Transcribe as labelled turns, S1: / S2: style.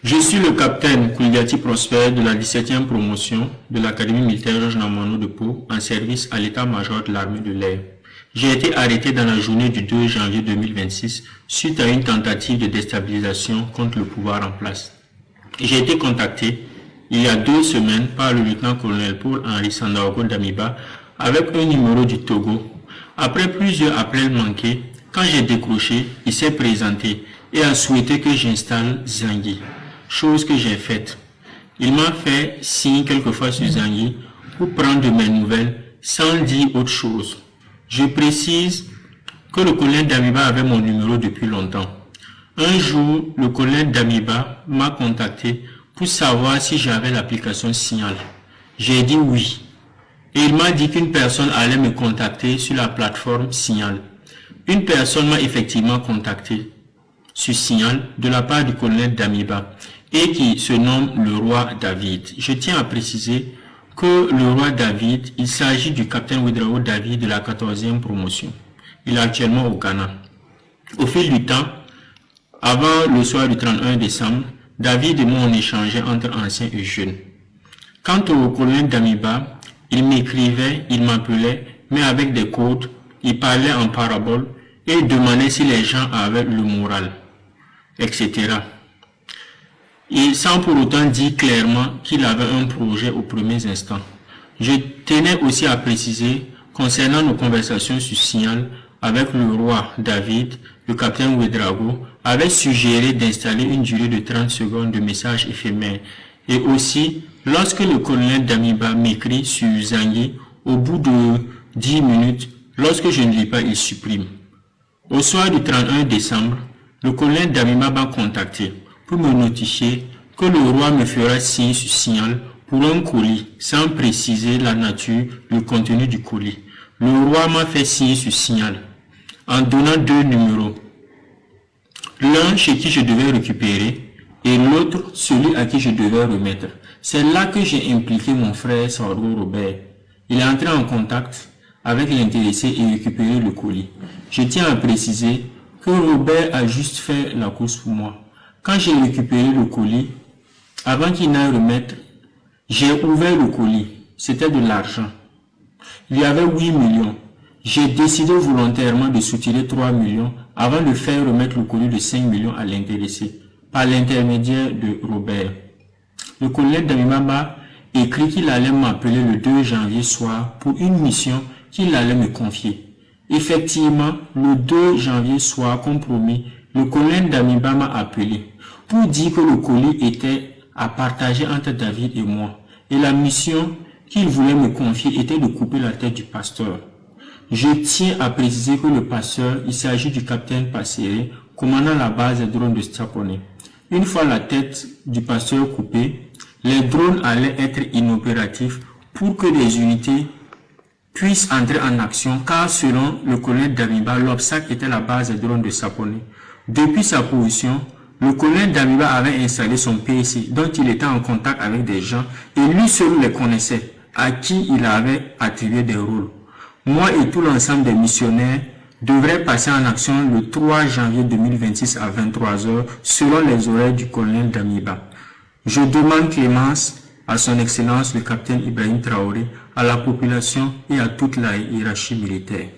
S1: Je suis le capitaine Kouliati Prosper de la 17e promotion de l'Académie militaire Georges Namanou de Pau en service à l'état-major de l'armée de l'air. J'ai été arrêté dans la journée du 2 janvier 2026 suite à une tentative de déstabilisation contre le pouvoir en place. J'ai été contacté il y a 2 semaines par le lieutenant-colonel Paul-Henri Sandaogo Damiba avec un numéro du Togo. Après plusieurs appels manqués, quand j'ai décroché, il s'est présenté et a souhaité que j'installe Zangui, chose que j'ai faite. Il m'a fait signe quelquefois sur Zangui pour prendre de mes nouvelles sans dire autre chose. Je précise que le colonel Damiba avait mon numéro depuis longtemps. Un jour, le colonel Damiba m'a contacté pour savoir si j'avais l'application Signal. J'ai dit oui. Et il m'a dit qu'une personne allait me contacter sur la plateforme Signal. Une personne m'a effectivement contacté sur Signal de la part du colonel Damiba et qui se nomme le roi David. Je tiens à préciser que le roi David, il s'agit du capitaine Ouédraogo David de la 14e promotion. Il est actuellement au Ghana. Au fil du temps, avant le soir du 31 décembre, David et moi on échangeait entre anciens et jeunes. Quant au colonel Damiba, il m'écrivait, il m'appelait, mais avec des codes, il parlait en parabole et il demandait si les gens avaient le moral, etc. Et sans pour autant dire clairement qu'il avait un projet aux premiers instants. Je tenais aussi à préciser, concernant nos conversations sur Signal, avec le roi David, le capitaine Ouédraogo avait suggéré d'installer une durée de 30 secondes de message éphémère. Et aussi, lorsque le colonel Damiba m'écrit sur Zangui, au bout de 10 minutes, lorsque je ne lis pas, il supprime. Au soir du 31 décembre, le colonel Damiba m'a contacté pour me notifier que le roi me fera signe sur Signal pour un colis, sans préciser la nature, le contenu du colis. Le roi m'a fait signe sur Signal, en donnant 2 numéros. L'un chez qui je devais récupérer et l'autre celui à qui je devais remettre. C'est là que j'ai impliqué mon frère Sargo Robert. Il est entré en contact avec l'intéressé et récupéré le colis. Je tiens à préciser que Robert a juste fait la course pour moi. Quand j'ai récupéré le colis, avant qu'il n'aille remettre, j'ai ouvert le colis. C'était de l'argent. Il y avait 8 millions. J'ai décidé volontairement de soutirer 3 millions avant de faire remettre le colis de 5 millions à l'intéressé, par l'intermédiaire de Robert. Le colonel Damiba m'a écrit qu'il allait m'appeler le 2 janvier soir pour une mission qu'il allait me confier. Effectivement, le 2 janvier soir, comme promis, le colonel Damiba m'a appelé pour dire que le colis était à partager entre David et moi. Et la mission qu'il voulait me confier était de couper la tête du pasteur. Je tiens à préciser que le pasteur, il s'agit du capitaine Passéré, commandant la base des drones de Stapone. Une fois la tête du pasteur coupée, les drones allaient être inopératifs pour que les unités puissent entrer en action, car selon le colonel Damiba, l'obstacle était la base des drones de Stapone. Depuis sa position, le colonel Damiba avait installé son PC, dont il était en contact avec des gens, et lui seul les connaissait, à qui il avait attribué des rôles. Moi et tout l'ensemble des missionnaires devraient passer en action le 3 janvier 2026 à 23h selon les horaires du colonel Damiba. Je demande clémence à son excellence le capitaine Ibrahim Traoré, à la population et à toute la hiérarchie militaire.